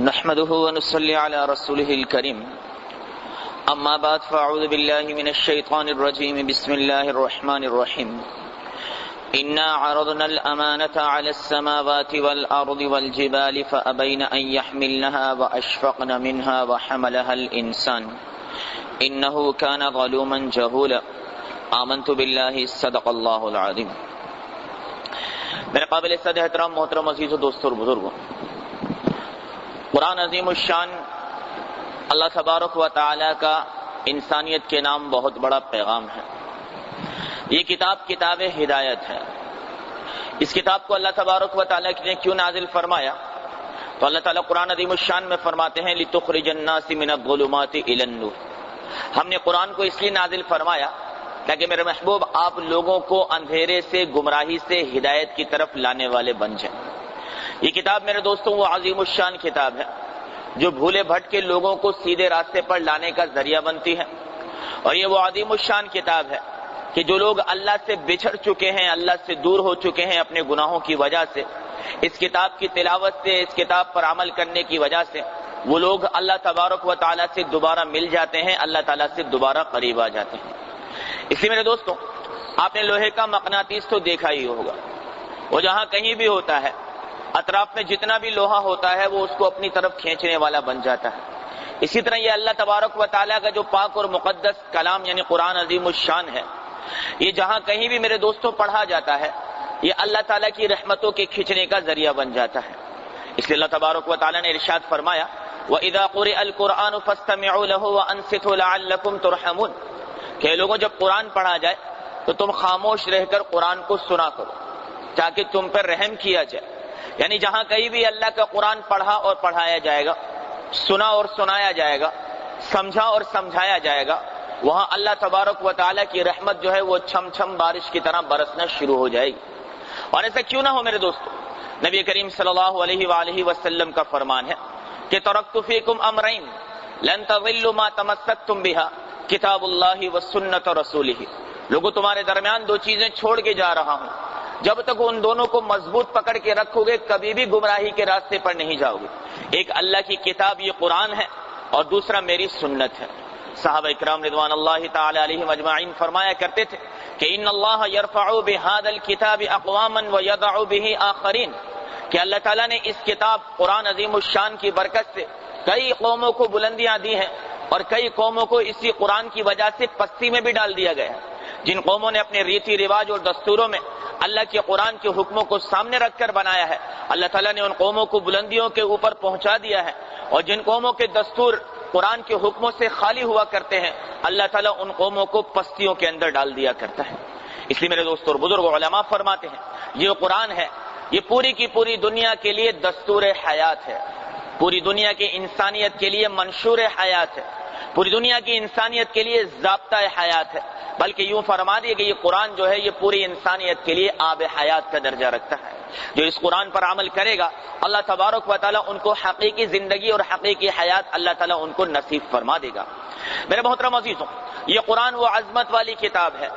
نحمده ونصلي على رسوله الكريم اما بعد فاعوذ بالله من الشيطان الرجيم بسم الله الرحمن الرحيم انا عرضنا الامانة على السماوات والارض والجبال فابين ان يحملنها واشفقن منها وحملها الانسان انه كان ظلوما جهولا آمنت بالله صدق الله العظيم۔ میرے قابل صد احترام محترم عزیز و دوستو اور بزرگوں، قرآن عظیم الشان اللہ تبارک و تعالی کا انسانیت کے نام بہت بڑا پیغام ہے۔ یہ کتاب ہدایت ہے۔ اس کتاب کو اللہ تبارک و تعالی نے کیوں نازل فرمایا؟ تو اللہ تعالیٰ قرآن عظیم الشان میں فرماتے ہیں لِتُخْرِجَ النَّاسِ مِنَ الظُّلُمَاتِ إِلَى النُّورِ۔ ہم نے قرآن کو اس لیے نازل فرمایا تاکہ میرے محبوب آپ لوگوں کو اندھیرے سے، گمراہی سے ہدایت کی طرف لانے والے بن جائیں۔ یہ کتاب میرے دوستوں وہ عظیم الشان کتاب ہے جو بھولے بھٹکے لوگوں کو سیدھے راستے پر لانے کا ذریعہ بنتی ہے، اور یہ وہ عظیم الشان کتاب ہے کہ جو لوگ اللہ سے بچھڑ چکے ہیں، اللہ سے دور ہو چکے ہیں اپنے گناہوں کی وجہ سے، اس کتاب کی تلاوت سے، اس کتاب پر عمل کرنے کی وجہ سے وہ لوگ اللہ تبارک و تعالیٰ سے دوبارہ مل جاتے ہیں، اللہ تعالیٰ سے دوبارہ قریب آ جاتے ہیں۔ اس لیے میرے دوستوں، آپ نے لوہے کا مقناطیس تو دیکھا ہی ہوگا، وہ جہاں کہیں بھی ہوتا ہے، اطراف میں جتنا بھی لوہا ہوتا ہے وہ اس کو اپنی طرف کھینچنے والا بن جاتا ہے۔ اسی طرح یہ اللہ تبارک و تعالیٰ کا جو پاک اور مقدس کلام یعنی قرآن عظیم الشان ہے، یہ جہاں کہیں بھی میرے دوستوں پڑھا جاتا ہے، یہ اللہ تعالیٰ کی رحمتوں کے کھینچنے کا ذریعہ بن جاتا ہے۔ اس لیے اللہ تبارک و تعالیٰ نے ارشاد فرمایا وَإِذَا قُرِئَ الْقُرْآنُ فَاسْتَمِعُوا لَهُ وَأَنصِتُوا لَعَلَّكُمْ تُرْحَمُونَ، کہ لوگوں جب قرآن پڑھا جائے تو تم خاموش رہ کر قرآن کو سنا کرو تاکہ تم پر رحم کیا جائے۔ یعنی جہاں کہیں بھی اللہ کا قرآن پڑھا اور پڑھایا جائے گا، سنا اور سنایا جائے گا، سمجھا اور سمجھایا جائے گا، وہاں اللہ تبارک و تعالیٰ کی رحمت جو ہے وہ چھم چھم بارش کی طرح برسنا شروع ہو جائے گی۔ اور ایسا کیوں نہ ہو میرے دوستو، نبی کریم صلی اللہ علیہ وآلہ وسلم کا فرمان ہے کہ ترکت فیکم امرین لن تضلوا ما تمسکتم بها کتاب اللہ و سنت رسولہ، لوگوں تمہارے درمیان دو چیزیں چھوڑ کے جا رہا ہوں، جب تک ان دونوں کو مضبوط پکڑ کے رکھو گے کبھی بھی گمراہی کے راستے پر نہیں جاؤ گے۔ ایک اللہ کی کتاب یہ قرآن ہے، اور دوسرا میری سنت ہے۔ صحابہ اکرام رضوان اللہ تعالی علیہم اجمعین فرمایا کرتے تھے کہ ان اللہ یرفع بہذا الکتاب اقواما ویضع بہ آخرین، کہ اللہ تعالیٰ نے اس کتاب قرآن عظیم الشان کی برکت سے کئی قوموں کو بلندیاں دی ہیں، اور کئی قوموں کو اسی قرآن کی وجہ سے پستی میں بھی ڈال دیا گیا ہے۔ جن قوموں نے اپنے ریتی رواج اور دستوروں میں اللہ کے قرآن کے حکموں کو سامنے رکھ کر بنایا ہے، اللہ تعالیٰ نے ان قوموں کو بلندیوں کے اوپر پہنچا دیا ہے، اور جن قوموں کے دستور قرآن کے حکموں سے خالی ہوا کرتے ہیں اللہ تعالیٰ ان قوموں کو پستیوں کے اندر ڈال دیا کرتا ہے۔ اس لیے میرے دوستوں اور بزرگ علماء فرماتے ہیں یہ قرآن ہے، یہ پوری کی پوری دنیا کے لیے دستور حیات ہے، پوری دنیا کی انسانیت کے لیے منشور حیات ہے، پوری دنیا کی انسانیت کے لیے ضابطہ حیات ہے، بلکہ یوں فرما دیے کہ یہ قرآن جو ہے یہ پوری انسانیت کے لیے آب حیات کا درجہ رکھتا ہے۔ جو اس قرآن پر عمل کرے گا اللہ تبارک و تعالیٰ ان کو حقیقی زندگی اور حقیقی حیات اللہ تعالیٰ ان کو نصیب فرما دے گا۔ میرے محترم عزیزوں، یہ قرآن وہ عظمت والی کتاب ہے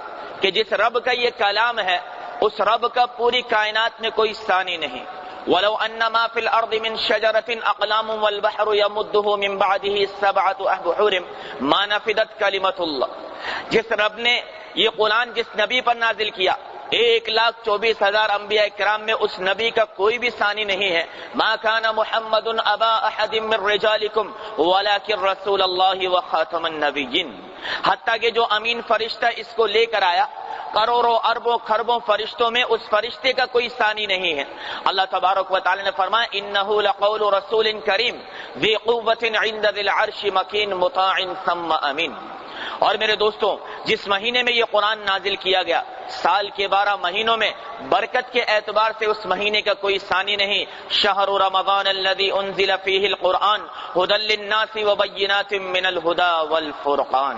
کہ جس رب کا یہ کلام ہے اس رب کا پوری کائنات میں کوئی ثانی نہیں۔ وَلَوْ أَنَّ مَا فِي الْأَرْضِ مِنْ شَجَرَةٍ أَقْلَامٌ وَالْبَحْرُ يَمُدُّهُ مِنْ بَعْدِهِ سَبْعَةُ أَبْحُرٍ مَا نَفِدَتْ كَلِمَةُ اللَّهِ، جس رب نے یہ قرآن جس نبی پر نازل کیا 1,24,000 انبیاء کرام میں اس نبی کا کوئی بھی ثانی نہیں ہے۔ ما كان محمد ابا احد من رجالکم ولكن رسول اللہ وخاتم النبیین، حتیٰ کہ جو امین فرشتہ اس کو لے کر آیا کروڑوں اربوں خربوں فرشتوں میں اس فرشتے کا کوئی ثانی نہیں ہے۔ اللہ تبارک و تعالی نے فرمایا انہ لقول رسول کریم ذی قوۃ عند ذی العرش مکین مطاع ثم امین۔ اور میرے دوستوں، جس مہینے میں یہ قرآن نازل کیا گیا سال کے 12 مہینوں میں برکت کے اعتبار سے اس مہینے کا کوئی ثانی نہیں۔ شہر رمضان الذی انزل فیہ القرآن ھدی للناس وبینات من الھدی والفرقان،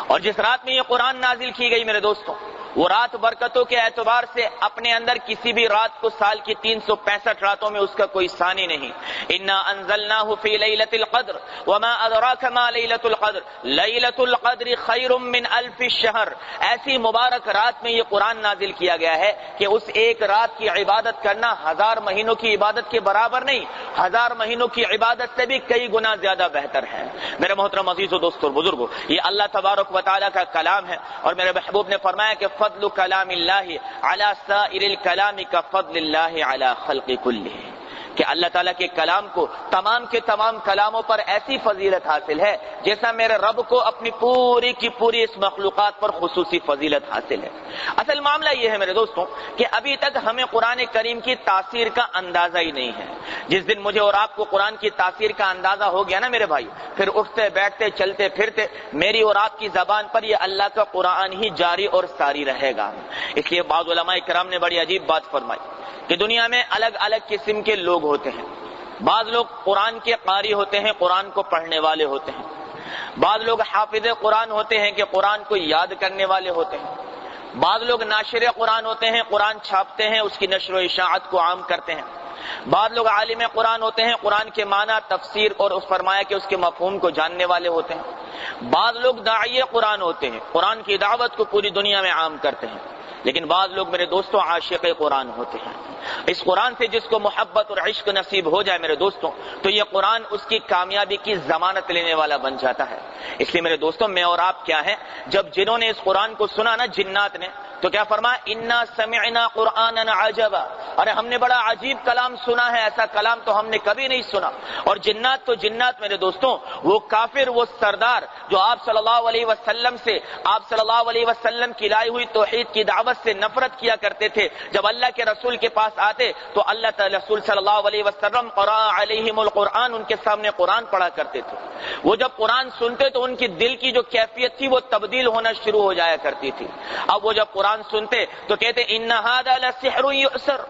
اور جس رات میں یہ قرآن نازل کی گئی میرے دوستوں وہ رات برکتوں کے اعتبار سے اپنے اندر کسی بھی رات کو سال کی 365 راتوں میں اس کا کوئی ثانی نہیں. انا انزلناہ فی لیلۃ القدر وما ادراک ما لیلۃ القدر لیلۃ القدر خیر من الف الشہر. ایسی مبارک رات میں یہ قرآن نازل کیا گیا ہے کہ اس ایک رات کی عبادت کرنا 1000 مہینوں کی عبادت کے برابر نہیں، 1000 مہینوں کی عبادت سے بھی کئی گنا زیادہ بہتر ہے. میرے محترم عزیزو، دوستو اور بزرگو، یہ اللہ تبارک و تعالیٰ کا کلام ہے، اور میرے محبوب نے فرمایا کہ فضل کلام اللہ علی سائر الکلام کا فضل اللہ علی خلق کلہ، کہ اللہ تعالیٰ کے کلام کو تمام کے تمام کلاموں پر ایسی فضیلت حاصل ہے جیسا میرے رب کو اپنی پوری کی پوری اس مخلوقات پر خصوصی فضیلت حاصل ہے. اصل معاملہ یہ ہے میرے دوستوں کہ ابھی تک ہمیں قرآن کریم کی تاثیر کا اندازہ ہی نہیں ہے. جس دن مجھے اور آپ کو قرآن کی تاثیر کا اندازہ ہو گیا نا میرے بھائی، پھر اٹھتے بیٹھتے چلتے پھرتے میری اور آپ کی زبان پر یہ اللہ کا قرآن ہی جاری اور ساری رہے گا. اس لیے بعض علماء کرام نے بڑی عجیب بات فرمائی کہ دنیا میں الگ الگ قسم کے لوگ ہوتے ہیں. بعض لوگ قرآن کے قاری ہوتے ہیں، قرآن کو پڑھنے والے ہوتے ہیں. بعض لوگ حافظ قرآن ہوتے ہیں کہ قرآن کو یاد کرنے والے ہوتے ہیں. بعض لوگ ناشر قرآن ہوتے ہیں، قرآن چھاپتے ہیں، اس کی نشر و اشاعت کو عام کرتے ہیں. بعض لوگ عالم قرآن ہوتے ہیں، قرآن کے معنی تفسیر اور اس فرمایا کہ اس کے مفہوم کو جاننے والے ہوتے ہیں. بعض لوگ داعی قرآن ہوتے ہیں، قرآن کی دعوت کو پوری دنیا میں عام کرتے ہیں. لیکن بعض لوگ میرے دوستوں عاشق قرآن ہوتے ہیں. اس قرآن سے جس کو محبت اور عشق نصیب ہو جائے میرے دوستوں، تو یہ قرآن اس کی کامیابی کی ضمانت لینے والا بن جاتا ہے. اس لیے میرے دوستوں میں اور آپ کیا ہیں، جب جنہوں نے اس قرآن کو سنا نا جنات نے، تو کیا فرمایا، انا سمعنا قرآنا عجبا، ارے ہم نے بڑا عجیب کلام سنا ہے، ایسا کلام تو ہم نے کبھی نہیں سنا. اور جنات تو جنات میرے دوستوں، وہ کافر، وہ سردار جو آپ صلی اللہ علیہ وسلم سے، آپ صلی اللہ علیہ وسلم کی لائی ہوئی توحید کی دعوت سے نفرت کیا کرتے تھے، جب اللہ کے رسول کے پاس آتے تو اللہ تعالی رسول صلی اللہ علیہ وسلم قرأ علیہم القرآن، ان کے سامنے قرآن پڑھا کرتے تھے. وہ جب قرآن سنتے تو ان کی دل کی جو کیفیت تھی وہ تبدیل ہونا شروع ہو جایا کرتی تھی. اب وہ جب قرآن سنتے تو کہتے ان ھذا لسحر یؤثر،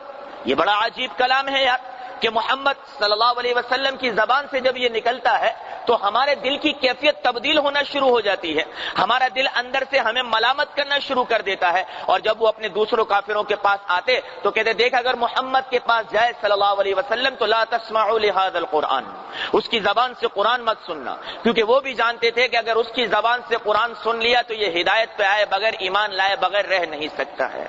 یہ بڑا عجیب کلام ہے یار، کہ محمد صلی اللہ علیہ وسلم کی زبان سے جب یہ نکلتا ہے تو ہمارے دل کی کیفیت تبدیل ہونا شروع ہو جاتی ہے. ہمارا دل اندر سے ہمیں ملامت کرنا شروع کر دیتا ہے. اور جب وہ اپنے دوسروں کافروں کے پاس آتے تو کہتے دیکھ اگر محمد کے پاس جائے صلی اللہ علیہ وسلم تو لا تسمعوا لهذا القرآن، اس کی زبان سے قرآن مت سننا، کیونکہ وہ بھی جانتے تھے کہ اگر اس کی زبان سے قرآن سن لیا تو یہ ہدایت پہ آئے بغیر، ایمان لائے بغیر رہ نہیں سکتا ہے.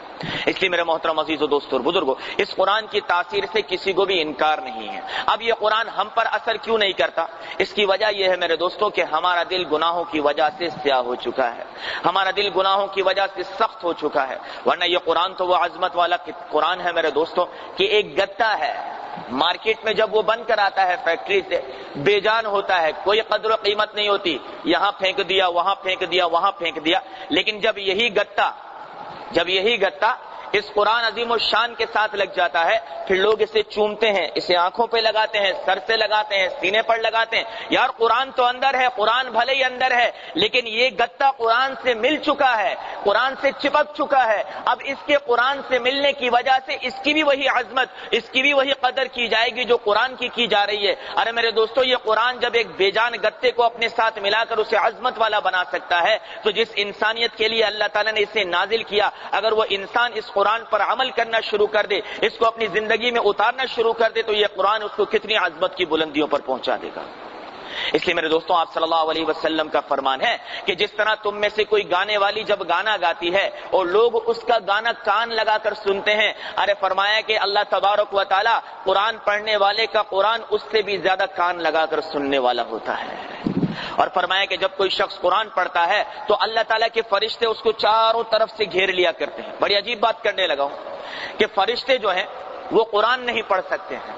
اس لیے میرے محترم عزیزو، دوستو اور بزرگو، اس قرآن کی تاثیر سے کسی کو بھی انکار نہیں ہے. اب یہ قرآن ہم پر اثر کیوں نہیں کرتا؟ اس کی وجہ یہ ہے میرے دوستوں کہ ہمارا دل گناہوں کی وجہ سے سیاہ ہو چکا ہے، ہمارا دل گناہوں کی وجہ سے سخت ہو چکا ہے. ورنہ یہ قرآن تو وہ عظمت والا قرآن ہے میرے دوستوں کہ ایک گتا ہے، مارکیٹ میں جب وہ بن کر آتا ہے فیکٹری سے، بے جان ہوتا ہے، کوئی قدر و قیمت نہیں ہوتی، یہاں پھینک دیا، وہاں پھینک دیا، وہاں پھینک دیا. لیکن جب یہی گتا اس قرآن عظیم و شان کے ساتھ لگ جاتا ہے، پھر لوگ اسے چومتے ہیں، اسے آنکھوں پہ لگاتے ہیں، سر سے لگاتے ہیں، سینے پر لگاتے ہیں. یار قرآن تو اندر ہے، قرآن بھلے ہی اندر ہے، لیکن یہ گتا قرآن سے مل چکا ہے، قرآن سے چپک چکا ہے. اب اس کے قرآن سے ملنے کی وجہ سے اس کی بھی وہی عظمت، اس کی بھی وہی قدر کی جائے گی جو قرآن کی جا رہی ہے. ارے میرے دوستو، یہ قرآن جب ایک بے جان گتے کو اپنے ساتھ ملا کر اسے عظمت والا بنا سکتا ہے، تو جس انسانیت کے لیے اللہ تعالیٰ نے اسے نازل کیا، اگر وہ انسان اس قرآن پر عمل کرنا شروع کر دے، اس کو اپنی زندگی میں اتارنا شروع کر دے، تو یہ قرآن اس کو کتنی عظمت کی بلندیوں پر پہنچا دے گا. اس لیے میرے دوستوں، آپ صلی اللہ علیہ وسلم کا فرمان ہے کہ جس طرح تم میں سے کوئی گانے والی جب گانا گاتی ہے اور لوگ اس کا گانا کان لگا کر سنتے ہیں، ارے فرمایا کہ اللہ تبارک و تعالی قرآن پڑھنے والے کا قرآن اس سے بھی زیادہ کان لگا کر سننے والا ہوتا ہے. اور فرمایا کہ جب کوئی شخص قرآن پڑھتا ہے تو اللہ تعالیٰ کے فرشتے اس کو چاروں طرف سے گھیر لیا کرتے ہیں. بڑی عجیب بات کرنے لگا ہوں کہ فرشتے جو ہیں وہ قرآن نہیں پڑھ سکتے ہیں،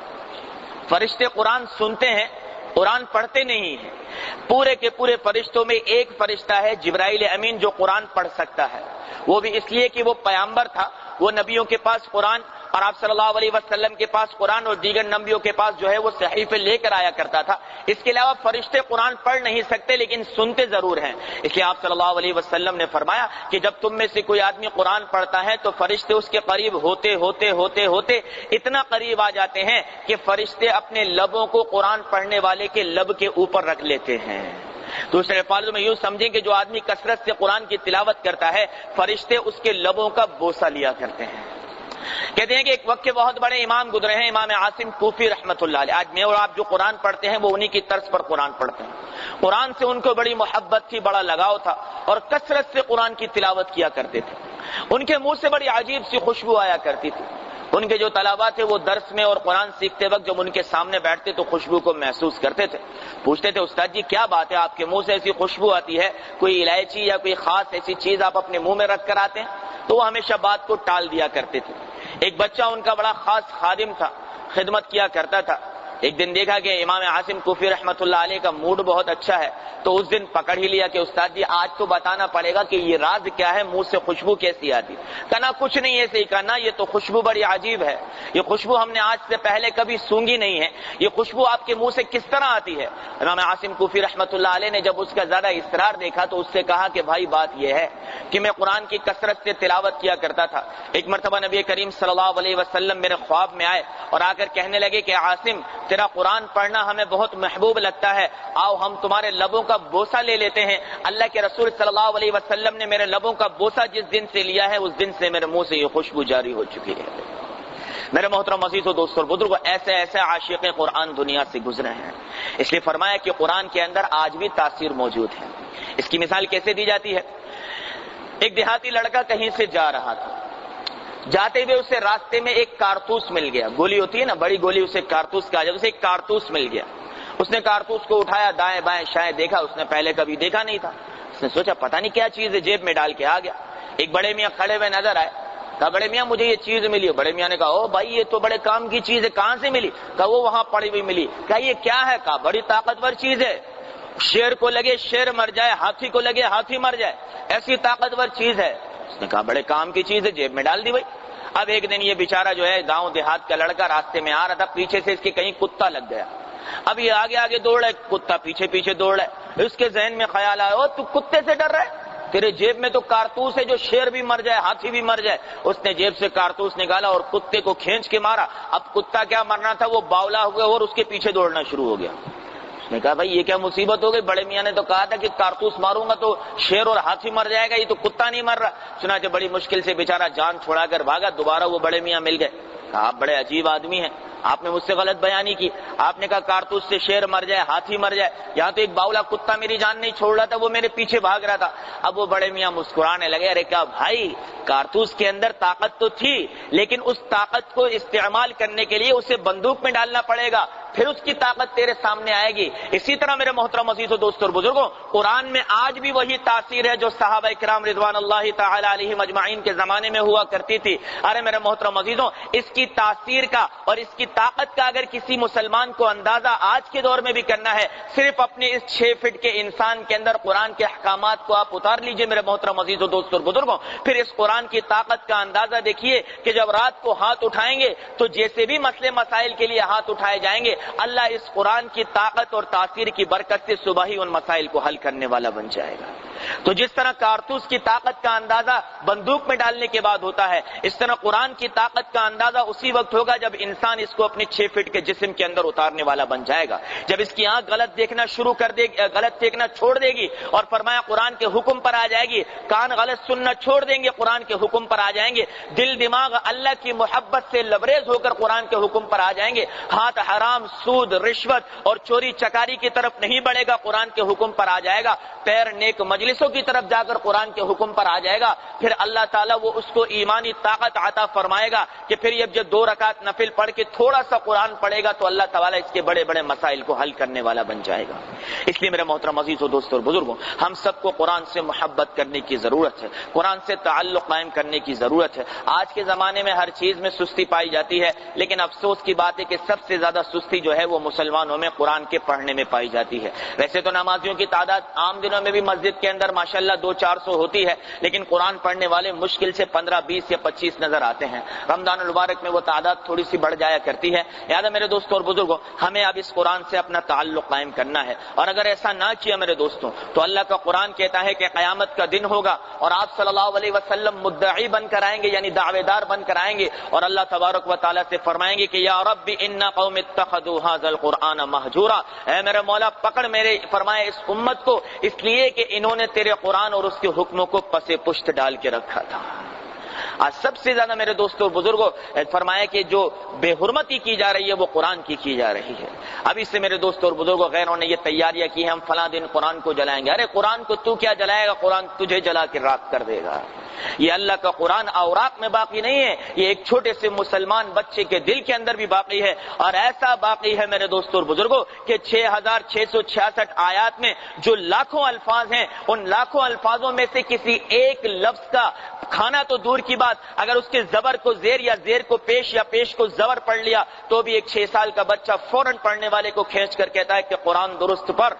فرشتے قرآن سنتے ہیں، قرآن پڑھتے نہیں ہیں. پورے کے پورے فرشتوں میں ایک فرشتہ ہے جبرائیل امین جو قرآن پڑھ سکتا ہے. وہ بھی اس لیے کہ وہ پیغمبر تھا، وہ نبیوں کے پاس قرآن اور آپ صلی اللہ علیہ وسلم کے پاس قرآن اور دیگر نبیوں کے پاس جو ہے وہ صحیفے لے کر آیا کرتا تھا. اس کے علاوہ فرشتے قرآن پڑھ نہیں سکتے لیکن سنتے ضرور ہیں. اس لیے آپ صلی اللہ علیہ وسلم نے فرمایا کہ جب تم میں سے کوئی آدمی قرآن پڑھتا ہے تو فرشتے اس کے قریب ہوتے ہوتے ہوتے ہوتے اتنا قریب آ جاتے ہیں کہ فرشتے اپنے لبوں کو قرآن پڑھنے والے کے لب کے اوپر رکھ لیتے ہیں. دوسرے الفاظوں میں یوں سمجھیں کہ جو آدمی کثرت سے قرآن کی تلاوت کرتا ہے فرشتے اس کے لبوں کا بوسہ لیا کرتے ہیں. کہتے ہیں کہ ایک وقت کے بہت بڑے امام گزرے ہیں، امام عاصم کوفی رحمۃ اللہ علیہ. آج میں اور آپ جو قرآن پڑھتے ہیں وہ انہی کی طرز پر قرآن پڑھتے ہیں. قرآن سے ان کو بڑی محبت تھی، بڑا لگاؤ تھا اور کثرت سے قرآن کی تلاوت کیا کرتے تھے. ان کے منہ سے بڑی عجیب سی خوشبو آیا کرتی تھی. ان کے جو طلباء تھے وہ درس میں اور قرآن سیکھتے وقت جب ان کے سامنے بیٹھتے تو خوشبو کو محسوس کرتے تھے. پوچھتے تھے استاد جی کیا بات ہے، آپ کے منہ سے ایسی خوشبو آتی ہے، کوئی الائچی یا کوئی خاص ایسی چیز آپ اپنے منہ میں رکھ کر آتے ہیں؟ تو وہ ہمیشہ بات کو ٹال دیا کرتے تھے. ایک بچہ ان کا بڑا خاص خادم تھا، خدمت کیا کرتا تھا. ایک دن دیکھا کہ امام عاصم کوفی رحمۃ اللہ علیہ کا موڈ بہت اچھا ہے تو اس دن پکڑ ہی لیا کہ استاد جی آج تو بتانا پڑے گا کہ یہ راز کیا ہے، منہ سے خوشبو کیسی آتی. کہنا کچھ نہیں ایسے ہی. کہنا یہ تو خوشبو بڑی عجیب ہے، یہ خوشبو ہم نے آج سے پہلے کبھی سونگھی نہیں ہے، یہ خوشبو آپ کے منہ سے کس طرح آتی ہے؟ امام عاصم کوفی رحمۃ اللہ علیہ نے جب اس کا زیادہ اصرار دیکھا تو اس سے کہا کہ بھائی بات یہ ہے کہ میں قرآن کی کثرت سے تلاوت کیا کرتا تھا. ایک مرتبہ نبی کریم صلی اللہ علیہ وسلم میرے خواب میں آئے اور آ کر کہنے لگے کہ عاصم تیرا قرآن پڑھنا ہمیں بہت محبوب لگتا ہے، آؤ ہم تمہارے لبوں کا بوسہ لے لیتے ہیں. اللہ کے رسول صلی اللہ علیہ وسلم نے میرے لبوں کا بوسہ جس دن سے لیا ہے اس دن سے میرے منہ سے یہ خوشبو جاری ہو چکی ہے. میرے محترم عزیز و دوستو اور بزرگوں، ایسے ایسے عاشق قرآن دنیا سے گزرے ہیں. اس لیے فرمایا کہ قرآن کے اندر آج بھی تاثیر موجود ہے. اس کی مثال کیسے دی جاتی ہے؟ ایک دیہاتی لڑکا کہیں سے جا رہا تھا، جاتے ہوئے اسے راستے میں ایک کارتوس مل گیا. گولی ہوتی ہے نا، بڑی گولی، اسے کارتوس کہا جاتا ہے. اسے ایک کارتوس مل گیا. اس نے کارتوس کو اٹھایا، دائیں بائیں شاید دیکھا، اس نے پہلے کبھی دیکھا نہیں تھا. اس نے سوچا پتہ نہیں کیا چیز ہے، جیب میں ڈال کے آ گیا. ایک بڑے میاں کھڑے ہوئے نظر آئے. کہا بڑے میاں مجھے یہ چیز ملی. بڑے میاں نے کہا او بھائی یہ تو بڑے کام کی چیز ہے، کہاں سے ملی؟ کہا وہ وہاں پڑی ہوئی ملی. کہا یہ کیا ہے؟ کہا بڑی طاقتور چیز ہے، شیر کو لگے شیر مر جائے، ہاتھی کو لگے ہاتھی مر جائے، ایسی طاقتور چیز ہے. اس نے کہا بڑے کام کی چیز ہے، جیب میں ڈال دی بھائی. اب ایک دن یہ بیچارہ جو ہے گاؤں دیہات کا لڑکا راستے میں آ رہا تھا، پیچھے سے اس کے کہیں کتا لگ گیا. اب یہ آگے آگے دوڑ رہا ہے، کتا پیچھے پیچھے دوڑ رہا ہے. اس کے ذہن میں خیال آیا او تو کتے سے ڈر رہا ہے، تیرے جیب میں تو کارتوس ہے جو شیر بھی مر جائے ہاتھی بھی مر جائے. اس نے جیب سے کارتوس نکالا اور کتے کو کھینچ کے مارا. اب کتا کیا مرنا تھا وہ باولا ہوا اور اس کے پیچھے دوڑنا شروع ہو گیا. اس نے کہا بھائی یہ کیا مصیبت ہو گئی؟ بڑے میاں نے تو کہا تھا کہ کارتوس ماروں گا تو شیر اور ہاتھی مر جائے گا، یہ تو کتا نہیں مر رہا. چنانچہ بڑی مشکل سے بیچارہ جان چھوڑا کر بھاگا. دوبارہ وہ بڑے میاں مل گئے. کہا آپ بڑے عجیب آدمی ہیں، آپ نے مجھ سے غلط بیانی کی. آپ نے کہا کارتوس سے شیر مر جائے ہاتھی مر جائے، یہاں تو ایک باولا کتا میری جان نہیں چھوڑ رہا تھا، وہ میرے پیچھے بھاگ رہا تھا. اب وہ بڑے میاں مسکرانے لگے. ارے کہا بھائی کارتوس کے اندر طاقت تو تھی لیکن اس طاقت کو استعمال کرنے کے لیے اسے بندوق میں ڈالنا پڑے گا، پھر اس کی طاقت تیرے سامنے آئے گی. اسی طرح میرے محترم عزیز و دوستوں اور بزرگوں، قرآن میں آج بھی وہی تاثیر ہے جو صحابہ کرام رضوان اللہ تعالی علیہم اجمعین کے زمانے میں ہوا کرتی تھی. ارے میرے محترم عزیزوں، اس کی تاثیر کا اور اس کی طاقت کا اگر کسی مسلمان کو اندازہ آج کے دور میں بھی کرنا ہے، صرف اپنے اس 6 فٹ کے انسان کے اندر قرآن کے احکامات کو آپ اتار لیجئے میرے محترم عزیز و دوستوں اور بزرگوں. پھر اس قرآن کی طاقت کا اندازہ دیکھیے کہ جب رات کو ہاتھ اٹھائیں گے تو جیسے بھی مسئلے مسائل کے لیے ہاتھ اٹھائے جائیں گے، اللہ اس قرآن کی طاقت اور تاثیر کی برکت سے صبح ہی ان مسائل کو حل کرنے والا بن جائے گا. تو جس طرح کارتوس کی طاقت کا اندازہ بندوق میں ڈالنے کے بعد ہوتا ہے، اس طرح قرآن کی طاقت کا اندازہ اسی وقت ہوگا جب انسان اس کو اپنے 6 فٹ کے جسم کے اندر اتارنے والا بن جائے گا. جب اس کی آنکھ غلط دیکھنا شروع کر دے گی، غلط دیکھنا چھوڑ دے گی اور فرمایا قرآن کے حکم پر آ جائے گی. کان غلط سننا چھوڑ دیں گے، قرآن کے حکم پر آ جائیں گے. دل دماغ اللہ کی محبت سے لبریز ہو کر قرآن کے حکم پر آ جائیں گے. ہاتھ حرام، سود، رشوت اور چوری چکاری کی طرف نہیں بڑھے گا، قرآن کے حکم پر آ جائے گا. پیر نیک مجلسوں کی طرف جا کر قرآن کے حکم پر آ جائے گا. پھر اللہ تعالیٰ وہ اس کو ایمانی طاقت عطا فرمائے گا کہ پھر یہ جب 2 رکعت نفل پڑھ کے تھوڑا سا قرآن پڑھے گا تو اللہ تعالیٰ اس کے بڑے بڑے مسائل کو حل کرنے والا بن جائے گا. اس لیے میرے محترم عزیز و دوستوں اور بزرگوں، ہم سب کو قرآن سے محبت کرنے کی ضرورت ہے، قرآن سے تعلق قائم کرنے کی ضرورت ہے. آج کے زمانے میں ہر چیز میں سستی پائی جاتی ہے، لیکن افسوس کی بات ہے کہ سب سے زیادہ سستی جو ہے وہ مسلمانوں میں قرآن کے پڑھنے میں پائی جاتی ہے. ویسے تو نمازیوں کی تعداد عام دنوں میں بھی مسجد کے اندر ماشاءاللہ 200-400 ہوتی ہے، لیکن قرآن پڑھنے والے مشکل سے 15, 20 یا 25 نظر آتے ہیں۔ رمضان المبارک میں وہ تعداد تھوڑی سی بڑھ جایا کرتی ہے۔ لہٰذا میرے دوستوں اور بزرگوں، ہمیں اب اس قرآن سے اپنا تعلق قائم کرنا ہے، اور اگر ایسا نہ کیا میرے دوستوں تو اللہ کا قرآن کہتا ہے کہ قیامت کا دن ہوگا اور آپ صلی اللہ علیہ وسلم مدعی بن کر آئیں گے، یعنی دعوے دار بن کر آئیں گے، اور اللہ تبارک و تعالیٰ سے فرمائیں گے کہ یا رب ان قوم اتخذوا ھذا القرآن مہجورا، اے میرے مولا پکڑ میرے فرمائے اس امت کو، اس لیے کہ انہوں نے تیرے قرآن اور اس کے حکموں کو پس پشت ڈال کے رکھا تھا۔ آج سب سے زیادہ میرے دوستوں بزرگوں فرمایا کہ جو بے حرمتی کی جا رہی ہے وہ قرآن کی جا رہی ہے۔ اب اس سے میرے دوستوں اور بزرگوں غیروں نے یہ تیاریاں کی ہیں ہم فلاں دن قرآن کو جلائیں گے۔ ارے قرآن کو تو کیا جلائے گا، قرآن تجھے جلا کے راکھ کر دے گا۔ یہ اللہ کا قرآن اوراق میں باقی نہیں ہے، یہ ایک چھوٹے سے مسلمان بچے کے دل کے اندر بھی باقی ہے، اور ایسا باقی ہے میرے دوستوں اور بزرگوں کہ 6666 آیات میں جو لاکھوں الفاظ ہیں، ان لاکھوں الفاظوں میں سے کسی ایک لفظ کا کھانا تو دور کی بات، اگر اس کے زبر کو زیر یا زیر کو پیش یا پیش کو زبر پڑھ لیا تو بھی ایک 6 سال کا بچہ فوراً پڑھنے والے کو کھینچ کر کہتا ہے کہ قرآن درست پر۔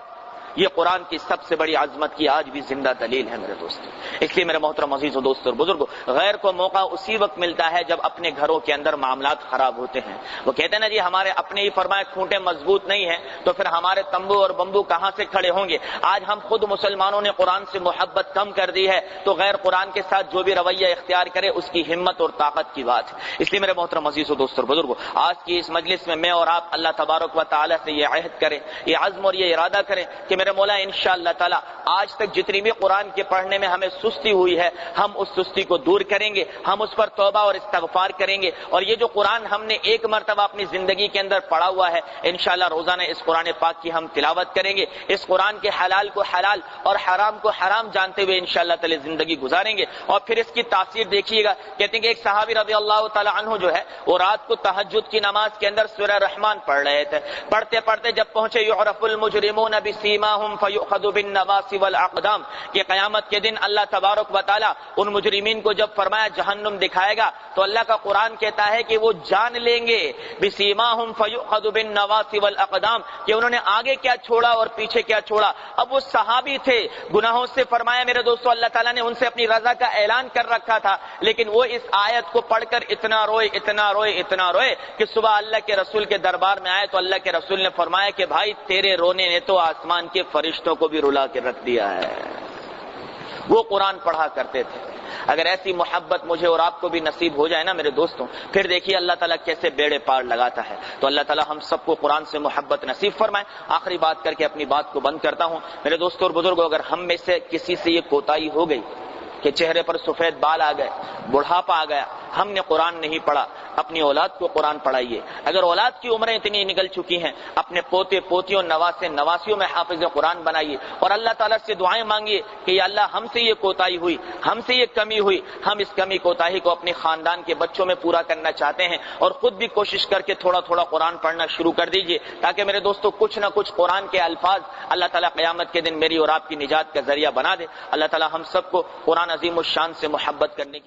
یہ قرآن کی سب سے بڑی عظمت کی آج بھی زندہ دلیل ہے میرے دوستو۔ اس لیے میرے محترم عزیز و دوستو اور بزرگوں، غیر کو موقع اسی وقت ملتا ہے جب اپنے گھروں کے اندر معاملات خراب ہوتے ہیں۔ وہ کہتے ہیں نا جی ہمارے اپنے ہی فرمائے کھوٹے مضبوط نہیں ہیں تو پھر ہمارے تمبو اور بمبو کہاں سے کھڑے ہوں گے۔ آج ہم خود مسلمانوں نے قرآن سے محبت کم کر دی ہے تو غیر قرآن کے ساتھ جو بھی رویہ اختیار کرے اس کی ہمت اور طاقت کی بات ہے۔ اس لیے میرے محترم عزیز و دوستو اور بزرگوں، آج کی اس مجلس میں اور آپ اللہ تبارک و تعالی سے یہ عہد کریں، یہ عزم اور یہ ارادہ کریں کہ میرے مولا انشاءاللہ تعالی آج تک جتنی بھی قرآن کے پڑھنے میں ہمیں سستی ہوئی ہے ہم اس سستی کو دور کریں گے، ہم اس پر توبہ اور استغفار کریں گے، اور یہ جو قرآن ہم نے ایک مرتبہ اپنی زندگی کے اندر پڑھا ہوا ہے انشاءاللہ روزانہ اس قرآن پاک کی ہم تلاوت کریں گے، اس قرآن کے حلال کو حلال اور حرام کو حرام جانتے ہوئے انشاءاللہ تعالی زندگی گزاریں گے۔ اور پھر اس کی تاثیر دیکھیے گا، کہتے ہیں کہ ایک صحابی رضی اللہ تعالی عنہ جو ہے وہ رات کو تہجد کی نماز کے اندر سورہ رحمان پڑھ رہے تھے، پڑھتے پڑھتے جب پہنچے یعرف المجرمون بسیماہم فیؤخذ بالنواصی والاقدام کہ قیامت کے دن اللہ تبارک و تعالی ان مجرمین کو جب فرمایا جہنم دکھائے گا تو اللہ کا قرآن کہتا ہے کہ وہ جان لیں گے بسیماہم فیؤخذ بالنواصی والاقدام کہ انہوں نے آگے کیا چھوڑا اور پیچھے کیا چھوڑا۔ اب وہ صحابی تھے، گناہوں سے فرمایا میرے دوستو اللہ تعالیٰ نے ان سے اپنی رضا کا اعلان کر رکھا تھا، لیکن وہ اس آیت کو پڑھ کر اتنا روئے کہ صبح اللہ کے رسول کے دربار میں آئے تو اللہ کے رسول نے فرمایا کہ بھائی تیرے رونے نے تو آسمان کے فرشتوں کو بھی رلا کے رکھ دیا ہے۔ وہ قرآن پڑھا کرتے تھے۔ اگر ایسی محبت مجھے اور آپ کو بھی نصیب ہو جائے نا میرے دوستوں، پھر دیکھیے اللہ تعالیٰ کیسے بیڑے پار لگاتا ہے۔ تو اللہ تعالیٰ ہم سب کو قرآن سے محبت نصیب فرمائے۔ آخری بات کر کے اپنی بات کو بند کرتا ہوں میرے دوستوں اور بزرگوں، اگر ہم میں سے کسی سے یہ کوتاہی ہو گئی کہ چہرے پر سفید بال آ گئے، بڑھاپا آ گیا، ہم نے قرآن نہیں پڑھا، اپنی اولاد کو قرآن پڑھائیے۔ اگر اولاد کی عمریں اتنی نکل چکی ہیں اپنے پوتے پوتیوں نواسے نواسیوں میں حافظ قرآن بنائیے، اور اللہ تعالیٰ سے دعائیں مانگیے کہ یا اللہ ہم سے یہ کوتاہی ہوئی، ہم سے یہ کمی ہوئی، ہم اس کمی کوتاہی کو اپنے خاندان کے بچوں میں پورا کرنا چاہتے ہیں، اور خود بھی کوشش کر کے تھوڑا تھوڑا قرآن پڑھنا شروع کر دیجیے تاکہ میرے دوستوں کچھ نہ کچھ قرآن کے الفاظ اللہ تعالیٰ قیامت کے دن میری اور آپ کی نجات کا ذریعہ بنا دے۔ اللہ تعالیٰ ہم سب کو قرآن عظیم الشان سے محبت کرنے کی